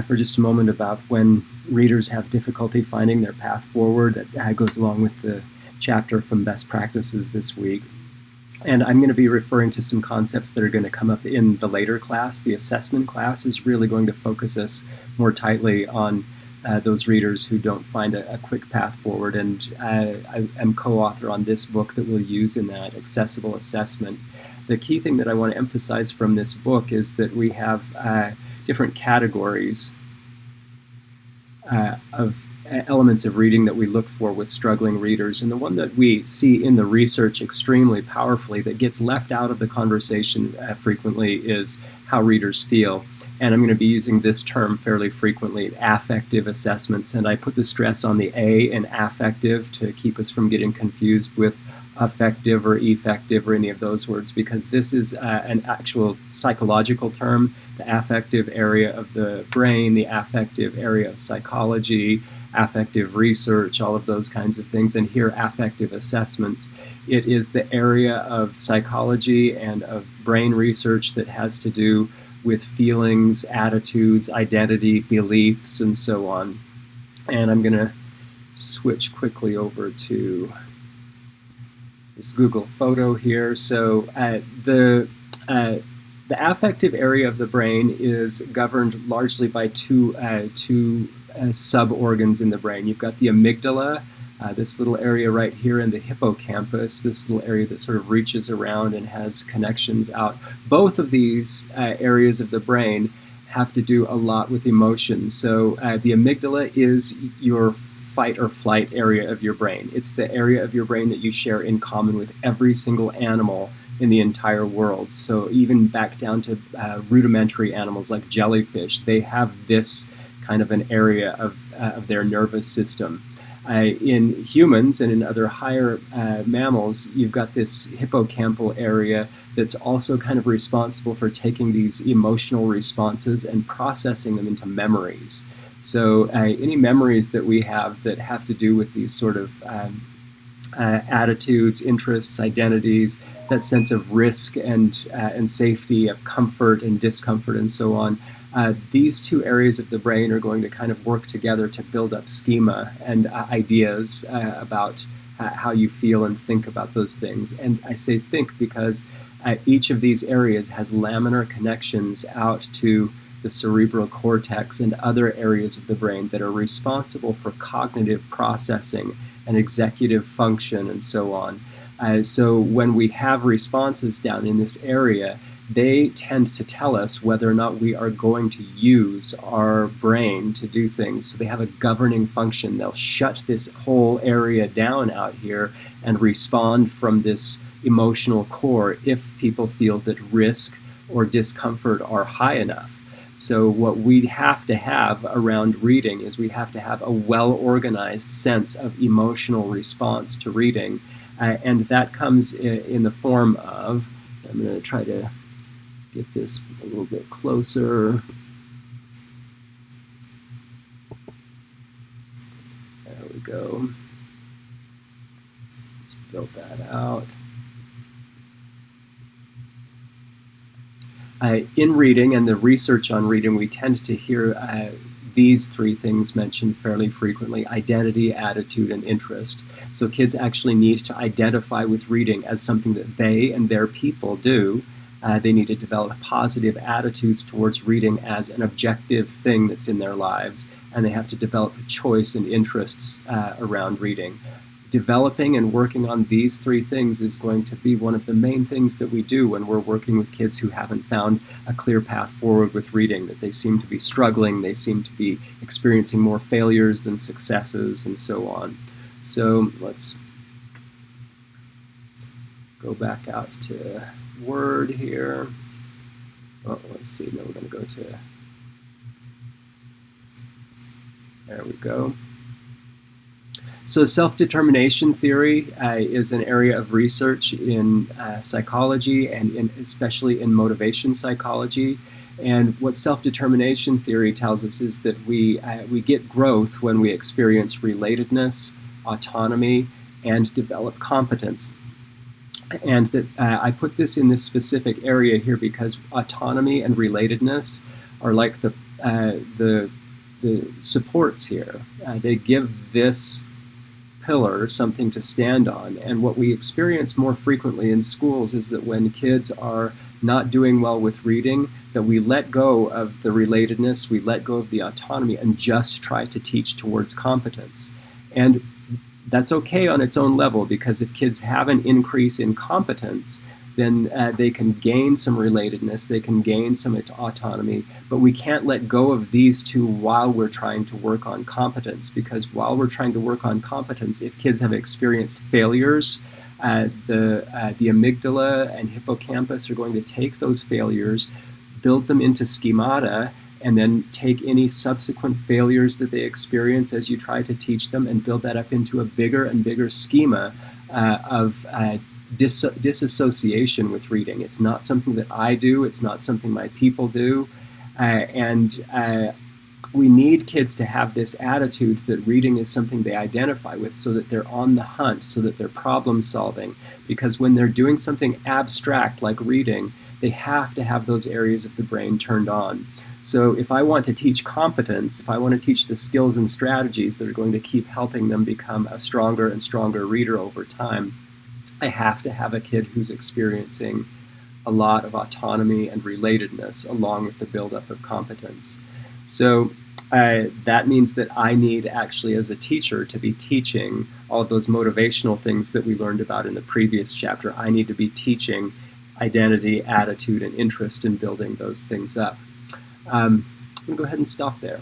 for just a moment about when readers have difficulty finding their path forward. That goes along with the chapter from Best Practices this week. And I'm going to be referring to some concepts that are going to come up in the later class. The assessment class is really going to focus us more tightly on those readers who don't find a quick path forward. And I am co-author on this book that we'll use in that, Accessible Assessment. The key thing that I want to emphasize from this book is that we have different categories of elements of reading that we look for with struggling readers. And the one that we see in the research extremely powerfully that gets left out of the conversation frequently is how readers feel. And I'm going to be using this term fairly frequently, affective assessments. And I put the stress on the A in affective to keep us from getting confused with affective or effective or any of those words, because this is an actual psychological term, the affective area of the brain, the affective area of psychology, affective research, all of those kinds of things. And here, affective assessments. It is the area of psychology and of brain research that has to do with feelings, attitudes, identity, beliefs, and so on. And I'm going to switch quickly over to this Google photo here. So the affective area of the brain is governed largely by two sub-organs in the brain. You've got the amygdala, this little area right here, in the hippocampus, this little area that sort of reaches around and has connections out. Both of these areas of the brain have to do a lot with emotions. So the amygdala is your fight or flight area of your brain. It's the area of your brain that you share in common with every single animal in the entire world. So even back down to rudimentary animals like jellyfish, they have this kind of an area of their nervous system. In humans and in other higher mammals, you've got this hippocampal area that's also kind of responsible for taking these emotional responses and processing them into memories. So any memories that we have that have to do with these sort of attitudes, interests, identities, that sense of risk and safety, of comfort and discomfort and so on, these two areas of the brain are going to kind of work together to build up schema and ideas about how you feel and think about those things. And I say think because each of these areas has laminar connections out to the cerebral cortex and other areas of the brain that are responsible for cognitive processing and executive function and so on. So when we have responses down in this area, they tend to tell us whether or not we are going to use our brain to do things. So they have a governing function. They'll shut this whole area down out here and respond from this emotional core if people feel that risk or discomfort are high enough. So what we have to have around reading is we have to have a well-organized sense of emotional response to reading. And that comes in the form of, I'm going to try to get this a little bit closer. There we go. Let's build that out. In reading and the research on reading, we tend to hear these three things mentioned fairly frequently: identity, attitude, and interest. So kids actually need to identify with reading as something that they and their people do. They need to develop positive attitudes towards reading as an objective thing that's in their lives, and they have to develop a choice and interests around reading. Developing and working on these three things is going to be one of the main things that we do when we're working with kids who haven't found a clear path forward with reading, that they seem to be struggling, they seem to be experiencing more failures than successes, and so on. So let's go back out to Word here. Oh, let's see, now we're going to go to, there we go. So self-determination theory is an area of research in psychology and especially in motivation psychology. And what self-determination theory tells us is that we get growth when we experience relatedness, autonomy, and develop competence. And that I put this in this specific area here because autonomy and relatedness are like the the supports here. They give this pillar something to stand on. And what we experience more frequently in schools is that when kids are not doing well with reading, that we let go of the relatedness, we let go of the autonomy, and just try to teach towards competence. And that's okay on its own level, because if kids have an increase in competence, then they can gain some relatedness, they can gain some autonomy, but we can't let go of these two while we're trying to work on competence, because while we're trying to work on competence, if kids have experienced failures, the amygdala and hippocampus are going to take those failures, build them into schemata, and then take any subsequent failures that they experience as you try to teach them and build that up into a bigger and bigger schema of disassociation with reading. It's not something that I do. It's not something my people do. And we need kids to have this attitude that reading is something they identify with, so that they're on the hunt, so that they're problem solving. Because when they're doing something abstract like reading, they have to have those areas of the brain turned on. So if I want to teach competence, if I want to teach the skills and strategies that are going to keep helping them become a stronger and stronger reader over time, I have to have a kid who's experiencing a lot of autonomy and relatedness along with the buildup of competence. So that means that I need, actually, as a teacher, to be teaching all of those motivational things that we learned about in the previous chapter. I need to be teaching identity, attitude, and interest in building those things up. I'm going to go ahead and stop there.